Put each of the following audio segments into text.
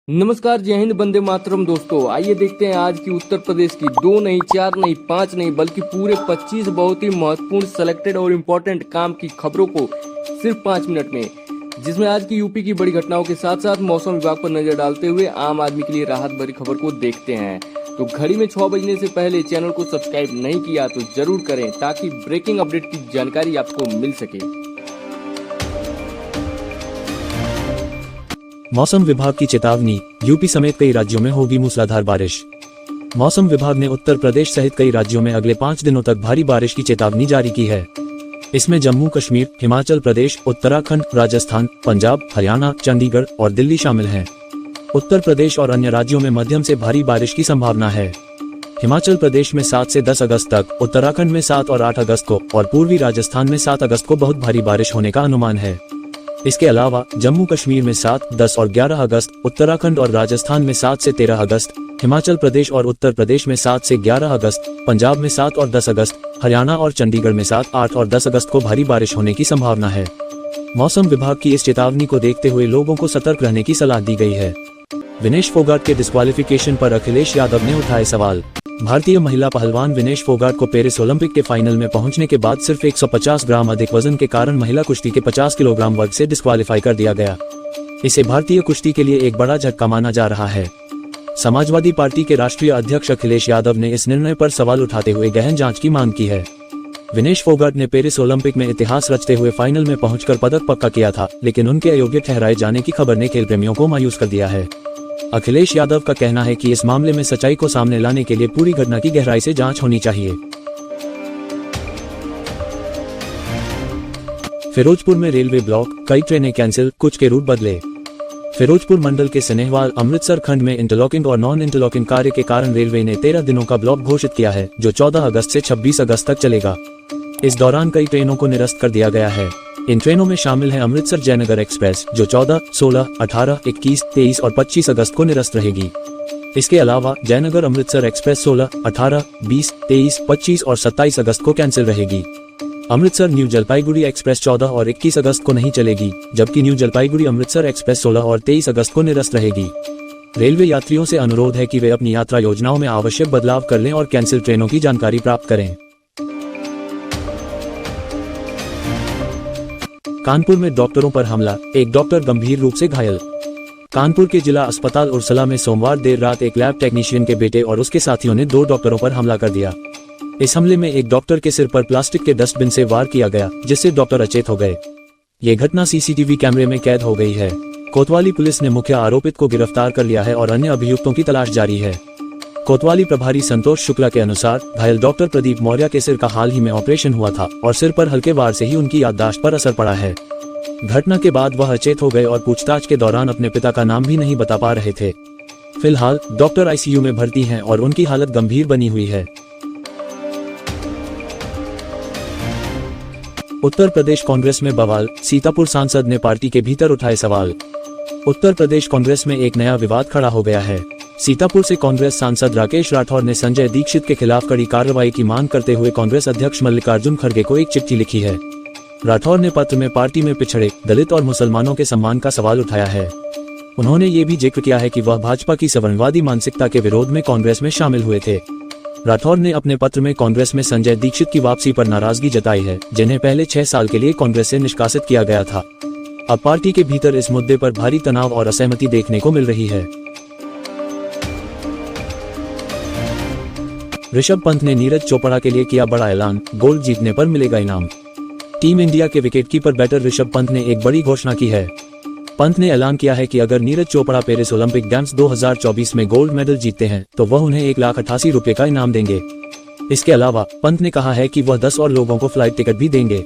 नमस्कार, जय हिंद, वंदे मातरम। दोस्तों आइए देखते हैं आज की उत्तर प्रदेश की 2 नहीं, 4 नहीं, 5 नहीं बल्कि पूरे 25 बहुत ही महत्वपूर्ण सेलेक्टेड और इम्पोर्टेंट काम की खबरों को सिर्फ 5 मिनट में, जिसमें आज की यूपी की बड़ी घटनाओं के साथ साथ मौसम विभाग पर नजर डालते हुए आम आदमी के लिए राहत भरी खबर को देखते हैं। तो घड़ी में 6 बजने से पहले चैनल को सब्सक्राइब नहीं किया तो जरूर करें ताकि ब्रेकिंग अपडेट की जानकारी आपको मिल सके। मौसम विभाग की चेतावनी, यूपी समेत कई राज्यों में होगी मूसलाधार बारिश। मौसम विभाग ने उत्तर प्रदेश सहित कई राज्यों में अगले 5 दिनों तक भारी बारिश की चेतावनी जारी की है। इसमें जम्मू कश्मीर, हिमाचल प्रदेश, उत्तराखंड, राजस्थान, पंजाब, हरियाणा, चंडीगढ़ और दिल्ली शामिल हैं। उत्तर प्रदेश और अन्य राज्यों में मध्यम से भारी बारिश की संभावना है। हिमाचल प्रदेश में 7 से 10 अगस्त तक, उत्तराखंड में 7 और 8 अगस्त को और पूर्वी राजस्थान में 7 अगस्त को बहुत भारी बारिश होने का अनुमान है। इसके अलावा जम्मू कश्मीर में 7, 10 और 11 अगस्त, उत्तराखंड और राजस्थान में 7 से 13 अगस्त, हिमाचल प्रदेश और उत्तर प्रदेश में 7 से 11 अगस्त, पंजाब में 7 और 10 अगस्त, हरियाणा और चंडीगढ़ में 7, 8 और 10 अगस्त को भारी बारिश होने की संभावना है। मौसम विभाग की इस चेतावनी को देखते हुए लोगों को सतर्क रहने की सलाह दी गई है। विनेश फोगाट के डिस्क्वालिफिकेशन पर अखिलेश यादव ने उठाए सवाल। भारतीय महिला पहलवान विनेश फोगाट को पेरिस ओलंपिक के फाइनल में पहुंचने के बाद सिर्फ 150 ग्राम अधिक वजन के कारण महिला कुश्ती के 50 किलोग्राम वर्ग से डिस्क्वालीफाई कर दिया गया। इसे भारतीय कुश्ती के लिए एक बड़ा झटका माना जा रहा है। समाजवादी पार्टी के राष्ट्रीय अध्यक्ष अखिलेश यादव ने इस निर्णय पर सवाल उठाते हुए गहन जांच की मांग की है। विनेश फोगाट ने पेरिस ओलंपिक में इतिहास रचते हुए फाइनल में पहुंचकर पदक पक्का किया था, लेकिन उनके अयोग्य ठहराए जाने की खबर ने खेल प्रेमियों को मायूस कर दिया है। अखिलेश यादव का कहना है कि इस मामले में सच्चाई को सामने लाने के लिए पूरी घटना की गहराई से जांच होनी चाहिए। फिरोजपुर में रेलवे ब्लॉक, कई ट्रेनें कैंसिल, कुछ के रूट बदले। फिरोजपुर मंडल के सनेहवाल अमृतसर खंड में इंटरलॉकिंग और नॉन इंटरलॉकिंग कार्य के कारण रेलवे ने 13 दिनों का ब्लॉक घोषित किया है, जो 14 अगस्त से 26 अगस्त तक चलेगा। इस दौरान कई ट्रेनों को निरस्त कर दिया गया है। इन ट्रेनों में शामिल है अमृतसर जयनगर एक्सप्रेस, जो 14, 16, 18, 21, 23 और 25 अगस्त को निरस्त रहेगी। इसके अलावा जयनगर अमृतसर एक्सप्रेस 16, 18, 20, 23, 25 और 27 अगस्त को कैंसिल रहेगी। अमृतसर न्यू जलपाईगुड़ी एक्सप्रेस 14 और 21 अगस्त को नहीं चलेगी, जबकि न्यू जलपाईगुड़ी अमृतसर एक्सप्रेस 16 और 23 अगस्त को निरस्त रहेगी। रेलवे यात्रियों से अनुरोध है कि वे अपनी यात्रा योजनाओं में आवश्यक बदलाव कर लें और कैंसिल ट्रेनों की जानकारी प्राप्त करें। कानपुर में डॉक्टरों पर हमला, एक डॉक्टर गंभीर रूप से घायल। कानपुर के जिला अस्पताल उर्सला में सोमवार देर रात एक लैब टेक्नीशियन के बेटे और उसके साथियों ने 2 डॉक्टरों पर हमला कर दिया। इस हमले में एक डॉक्टर के सिर पर प्लास्टिक के डस्टबिन से वार किया गया, जिससे डॉक्टर अचेत हो गए। ये घटना सीसीटीवी कैमरे में कैद हो गई है। कोतवाली पुलिस ने मुख्य आरोपित को गिरफ्तार कर लिया है और अन्य अभियुक्तों की तलाश जारी है। कोतवाली प्रभारी संतोष शुक्ला के अनुसार घायल डॉक्टर प्रदीप मौर्य के सिर का हाल ही में ऑपरेशन हुआ था और सिर पर हल्के वार से ही उनकी याददाश्त पर असर पड़ा है। घटना के बाद वह अचेत हो गए और पूछताछ के दौरान अपने पिता का नाम भी नहीं बता पा रहे थे। फिलहाल डॉक्टर आईसीयू में भर्ती हैं और उनकी हालत गंभीर बनी हुई है। उत्तर प्रदेश कांग्रेस में बवाल, सीतापुर सांसद ने पार्टी के भीतर उठाए सवाल। उत्तर प्रदेश कांग्रेस में एक नया विवाद खड़ा हो गया है। सीतापुर से कांग्रेस सांसद राकेश राठौर ने संजय दीक्षित के खिलाफ कड़ी कार्रवाई की मांग करते हुए कांग्रेस अध्यक्ष मल्लिकार्जुन खड़गे को एक चिट्ठी लिखी है। राठौर ने पत्र में पार्टी में पिछड़े, दलित और मुसलमानों के सम्मान का सवाल उठाया है। उन्होंने ये भी जिक्र किया है कि वह भाजपा की सवर्णवादी मानसिकता के विरोध में कांग्रेस में शामिल हुए थे। राठौर ने अपने पत्र में कांग्रेस में संजय दीक्षित की वापसी पर नाराजगी जताई है, जिन्हें पहले 6 साल के लिए कांग्रेस से निष्कासित किया गया था। अब पार्टी के भीतर इस मुद्दे पर भारी तनाव और असहमति देखने को मिल रही है। ऋषभ पंत ने नीरज चोपड़ा के लिए किया बड़ा ऐलान, गोल्ड जीतने पर मिलेगा इनाम। टीम इंडिया के विकेटकीपर बैटर ऋषभ पंत ने एक बड़ी घोषणा की है। पंत ने ऐलान किया है कि अगर Neeraj Chopra Paris Olympic games 2024 में गोल्ड मेडल जीतते हैं तो वह उन्हें 1,88,000 रुपए का इनाम देंगे। इसके अलावा पंत ने कहा है कि वह 10 और लोगों को फ्लाइट टिकट भी देंगे।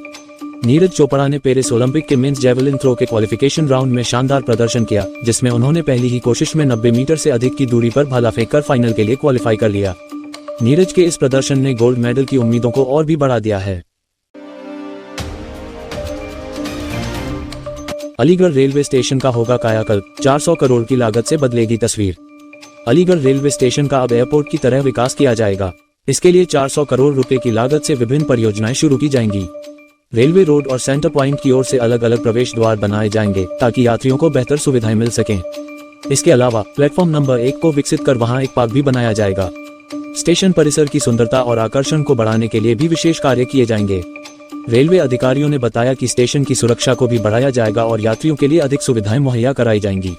नीरज चोपड़ा ने पेरिस ओलंपिक के मेंस जेवलिन थ्रो के क्वालिफिकेशन राउंड में शानदार प्रदर्शन किया, जिसमें उन्होंने पहली ही कोशिश में 90 मीटर से अधिक की दूरी पर भाला फेंककर फाइनल के लिए क्वालिफाई कर लिया। नीरज के इस प्रदर्शन ने गोल्ड मेडल की उम्मीदों को और भी बढ़ा दिया है। अलीगढ़ रेलवे स्टेशन का होगा कायाकल्प, 400 करोड़ की लागत से बदलेगी तस्वीर। अलीगढ़ रेलवे स्टेशन का अब एयरपोर्ट की तरह विकास किया जाएगा। इसके लिए 400 करोड़ रुपए की लागत से विभिन्न परियोजनाएं शुरू की जाएंगी। रेलवे रोड और सेंटर पॉइंट की ओर से अलग अलग प्रवेश द्वार बनाए जाएंगे ताकि यात्रियों को बेहतर सुविधाएं मिल सकें। इसके अलावा प्लेटफॉर्म नंबर 1 को विकसित कर वहां एक पार्क भी बनाया जाएगा। स्टेशन परिसर की सुंदरता और आकर्षण को बढ़ाने के लिए भी विशेष कार्य किए जाएंगे। रेलवे अधिकारियों ने बताया कि स्टेशन की सुरक्षा को भी बढ़ाया जाएगा और यात्रियों के लिए अधिक सुविधाएं मुहैया कराई जाएंगी।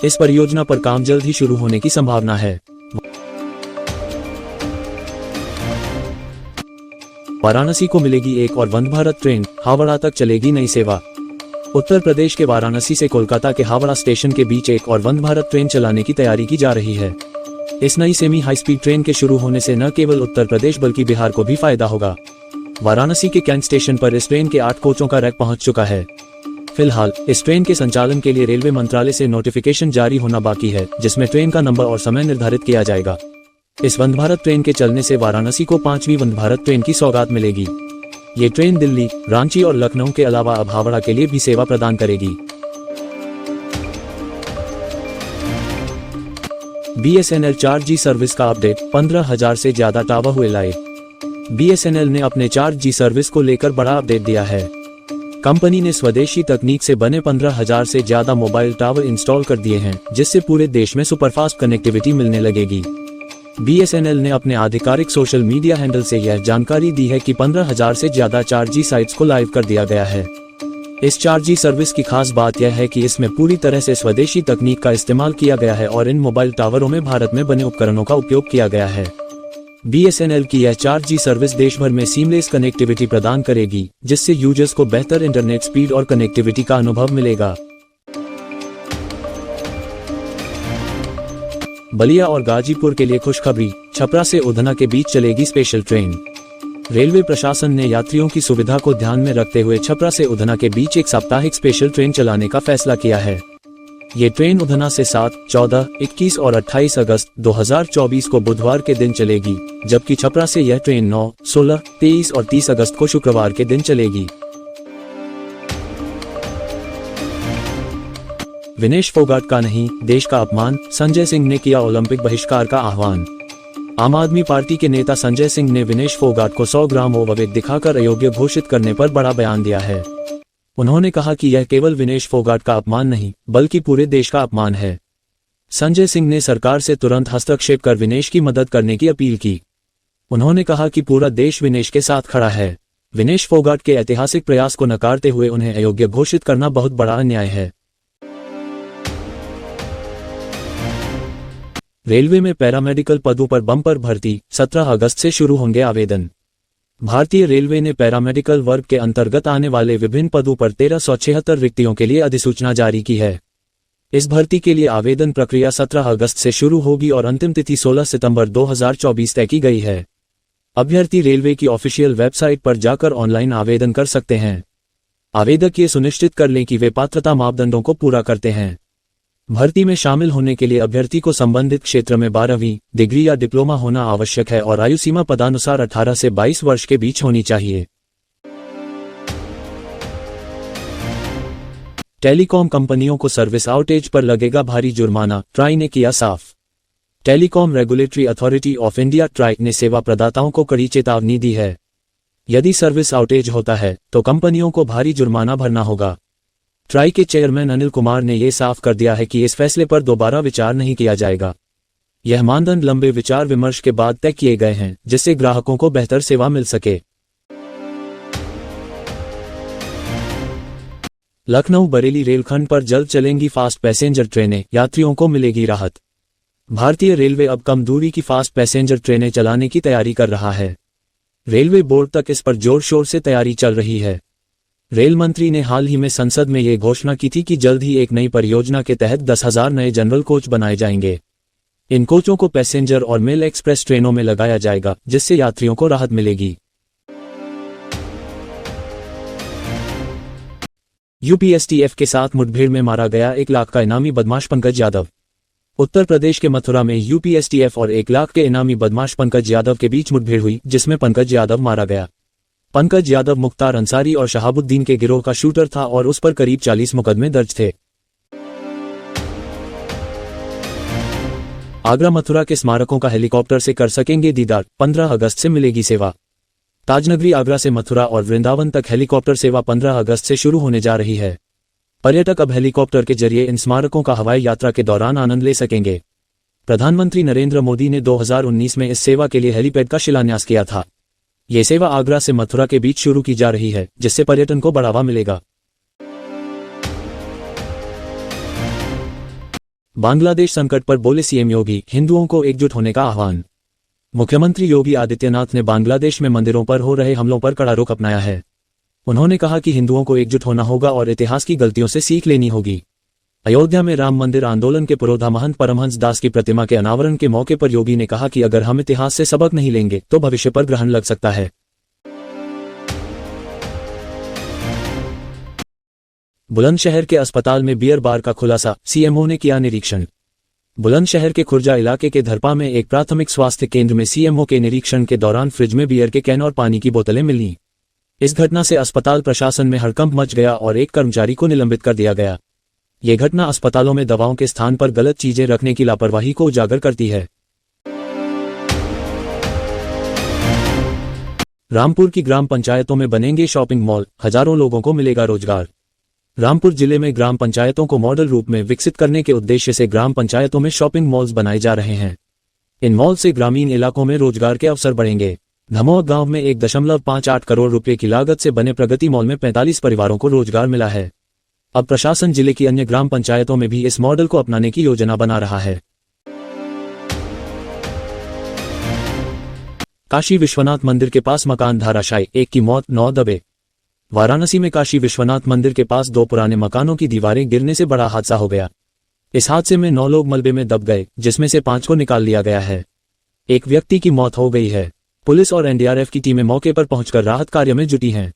इस परियोजना पर काम जल्द ही शुरू होने की संभावना है। वाराणसी को मिलेगी एक और वंदे भारत ट्रेन, हावड़ा तक चलेगी नई सेवा। उत्तर प्रदेश के वाराणसी से कोलकाता के हावड़ा स्टेशन के बीच एक और वंदे भारत ट्रेन चलाने की तैयारी की जा रही है। इस नई सेमी हाई स्पीड ट्रेन के शुरू होने से न केवल उत्तर प्रदेश बल्कि बिहार को भी फायदा होगा। वाराणसी के कैंट स्टेशन पर इस ट्रेन के 8 कोचों का रैक पहुंच चुका है। फिलहाल इस ट्रेन के संचालन के लिए रेलवे मंत्रालय से नोटिफिकेशन जारी होना बाकी है, जिसमें ट्रेन का नंबर और समय निर्धारित किया जाएगा। इस वंदे भारत ट्रेन के चलने से वाराणसी को 5वीं वंदे भारत ट्रेन की सौगात मिलेगी। ये ट्रेन दिल्ली, रांची और लखनऊ के अलावा अब हावड़ा के लिए भी सेवा प्रदान करेगी। BSNL 4G सर्विस का अपडेट, 15,000 से ज्यादा टावर हुए लाइव। BSNL ने अपने 4G सर्विस को लेकर बड़ा अपडेट दिया है। कंपनी ने स्वदेशी तकनीक से बने 15,000 से ज्यादा मोबाइल टावर इंस्टॉल कर दिए हैं, जिससे पूरे देश में सुपरफास्ट कनेक्टिविटी मिलने लगेगी। BSNL ने अपने आधिकारिक सोशल मीडिया हैंडल से यह जानकारी दी है कि 15,000 से ज्यादा 4G साइट्स को लाइव कर दिया गया है। इस 4G सर्विस की खास बात यह है कि इसमें पूरी तरह से स्वदेशी तकनीक का इस्तेमाल किया गया है और इन मोबाइल टावरों में भारत में बने उपकरणों का उपयोग किया गया है। BSNL की यह 4G सर्विस देश भर में सीमलेस कनेक्टिविटी प्रदान करेगी, जिससे यूजर्स को बेहतर इंटरनेट स्पीड और कनेक्टिविटी का अनुभव मिलेगा। बलिया और गाजीपुर के लिए खुशखबरी, छपरा से उधना के बीच चलेगी स्पेशल ट्रेन। रेलवे प्रशासन ने यात्रियों की सुविधा को ध्यान में रखते हुए छपरा से उधना के बीच एक साप्ताहिक स्पेशल ट्रेन चलाने का फैसला किया है। ये ट्रेन उधना से 7, 14, 21 और 28 अगस्त 2024 को बुधवार के दिन चलेगी, जबकि छपरा से यह ट्रेन 9, 16, 23 और 30 अगस्त को शुक्रवार के दिन चलेगी। विनेश फोगाट का नहीं, देश का अपमान, संजय सिंह ने किया ओलंपिक बहिष्कार का आह्वान। आम आदमी पार्टी के नेता संजय सिंह ने विनेश फोगाट को 100 ग्राम ओवरवेट दिखाकर अयोग्य घोषित करने पर बड़ा बयान दिया है। उन्होंने कहा कि यह केवल विनेश फोगाट का अपमान नहीं, बल्कि पूरे देश का अपमान है। संजय सिंह ने सरकार से तुरंत हस्तक्षेप कर विनेश की मदद करने की अपील की। उन्होंने कहा कि पूरा देश विनेश के साथ खड़ा है। विनेश फोगाट के ऐतिहासिक प्रयास को नकारते हुए उन्हें अयोग्य घोषित करना बहुत बड़ा अन्याय है। रेलवे में पैरामेडिकल पदों पर बम्पर भर्ती, 17 अगस्त से शुरू होंगे आवेदन। भारतीय रेलवे ने पैरामेडिकल वर्ग के अंतर्गत आने वाले विभिन्न पदों पर 1376 रिक्तियों के लिए अधिसूचना जारी की है। इस भर्ती के लिए आवेदन प्रक्रिया 17 अगस्त से शुरू होगी और अंतिम तिथि 16 सितंबर 2024 तय की गई है। अभ्यर्थी रेलवे की ऑफिशियल वेबसाइट पर जाकर ऑनलाइन आवेदन कर सकते हैं। आवेदक ये सुनिश्चित कर लें कि वे पात्रता मापदंडों को पूरा करते हैं। भर्ती में शामिल होने के लिए अभ्यर्थी को संबंधित क्षेत्र में 12वीं डिग्री या डिप्लोमा होना आवश्यक है और आयु सीमा पदानुसार 18 से 22 वर्ष के बीच होनी चाहिए। टेलीकॉम कंपनियों को सर्विस आउटेज पर लगेगा भारी जुर्माना, ट्राई ने किया साफ। Telecom regulatory authority of India try ने सेवा प्रदाताओं को कड़ी चेतावनी दी है। यदि सर्विस आउटेज होता है तो कंपनियों को भारी जुर्माना भरना होगा। ट्राई के चेयरमैन अनिल कुमार ने यह साफ कर दिया है कि इस फैसले पर दोबारा विचार नहीं किया जाएगा। यह मानदंड लंबे विचार विमर्श के बाद तय किए गए हैं, जिससे ग्राहकों को बेहतर सेवा मिल सके। लखनऊ बरेली रेलखंड पर जल्द चलेंगी फास्ट पैसेंजर ट्रेनें, यात्रियों को मिलेगी राहत। भारतीय रेलवे अब कम दूरी की फास्ट पैसेंजर ट्रेनें चलाने की तैयारी कर रहा है। रेलवे बोर्ड तक इस पर जोर शोर से तैयारी चल रही है। रेल मंत्री ने हाल ही में संसद में ये घोषणा की थी कि जल्द ही एक नई परियोजना के तहत 10,000 नए जनरल कोच बनाए जाएंगे। इन कोचों को पैसेंजर और मेल एक्सप्रेस ट्रेनों में लगाया जाएगा, जिससे यात्रियों को राहत मिलेगी। यूपीएसटीएफ के साथ मुठभेड़ में मारा गया 1 लाख का इनामी बदमाश पंकज यादव। उत्तर प्रदेश के मथुरा में यूपीएसटीएफ और 1 लाख के इनामी बदमाश पंकज यादव के बीच मुठभेड़ हुई, जिसमें पंकज यादव मारा गया। पंकज यादव मुख्तार अंसारी और शहाबुद्दीन के गिरोह का शूटर था और उस पर करीब 40 मुकदमे दर्ज थे। आगरा मथुरा के स्मारकों का हेलीकॉप्टर से कर सकेंगे दीदार, 15 अगस्त से मिलेगी सेवा। ताजनगरी आगरा से मथुरा और वृंदावन तक हेलीकॉप्टर सेवा 15 अगस्त से शुरू होने जा रही है। पर्यटक अब हेलीकॉप्टर के जरिए इन स्मारकों का हवाई यात्रा के दौरान आनंद ले सकेंगे। प्रधानमंत्री नरेंद्र मोदी ने 2019 में इस सेवा के लिए हेलीपैड का शिलान्यास किया था। ये सेवा आगरा से मथुरा के बीच शुरू की जा रही है, जिससे पर्यटन को बढ़ावा मिलेगा। बांग्लादेश संकट पर बोले सीएम योगी, हिंदुओं को एकजुट होने का आह्वान। मुख्यमंत्री योगी आदित्यनाथ ने बांग्लादेश में मंदिरों पर हो रहे हमलों पर कड़ा रुख अपनाया है। उन्होंने कहा कि हिंदुओं को एकजुट होना होगा और इतिहास की गलतियों से सीख लेनी होगी। अयोध्या में राम मंदिर आंदोलन के पुरोधा महंत परमहंस दास की प्रतिमा के अनावरण के मौके पर योगी ने कहा कि अगर हम इतिहास से सबक नहीं लेंगे तो भविष्य पर ग्रहण लग सकता है। बुलंदशहर के अस्पताल में बियर बार का खुलासा, सीएमओ ने किया निरीक्षण। बुलंदशहर के खुर्जा इलाके के धरपा में एक प्राथमिक स्वास्थ्य केंद्र में सीएमओ के निरीक्षण के दौरान फ्रिज में बियर के कैन और पानी की बोतलें मिलीं। इस घटना से अस्पताल प्रशासन में हड़कंप मच गया और एक कर्मचारी को निलंबित कर दिया गया। ये घटना अस्पतालों में दवाओं के स्थान पर गलत चीजें रखने की लापरवाही को उजागर करती है। रामपुर की ग्राम पंचायतों में बनेंगे शॉपिंग मॉल, हजारों लोगों को मिलेगा रोजगार। रामपुर जिले में ग्राम पंचायतों को मॉडल रूप में विकसित करने के उद्देश्य से ग्राम पंचायतों में शॉपिंग मॉल्स बनाए जा रहे हैं। इन मॉल से ग्रामीण इलाकों में रोजगार के अवसर बढ़ेंगे। धमोह गांव में 1.58 करोड़ रुपए की लागत से बने प्रगति मॉल में 45 परिवारों को रोजगार मिला है। अब प्रशासन जिले की अन्य ग्राम पंचायतों में भी इस मॉडल को अपनाने की योजना बना रहा है। काशी विश्वनाथ मंदिर के पास मकान धराशायी, एक की मौत, 9 दबे। वाराणसी में काशी विश्वनाथ मंदिर के पास 2 पुराने मकानों की दीवारें गिरने से बड़ा हादसा हो गया। इस हादसे में 9 लोग मलबे में दब गए, जिसमें से 5 को निकाल लिया गया है। एक व्यक्ति की मौत हो गई है। पुलिस और एनडीआरएफ की टीमें मौके पर पहुंचकर राहत कार्य में जुटी हैं।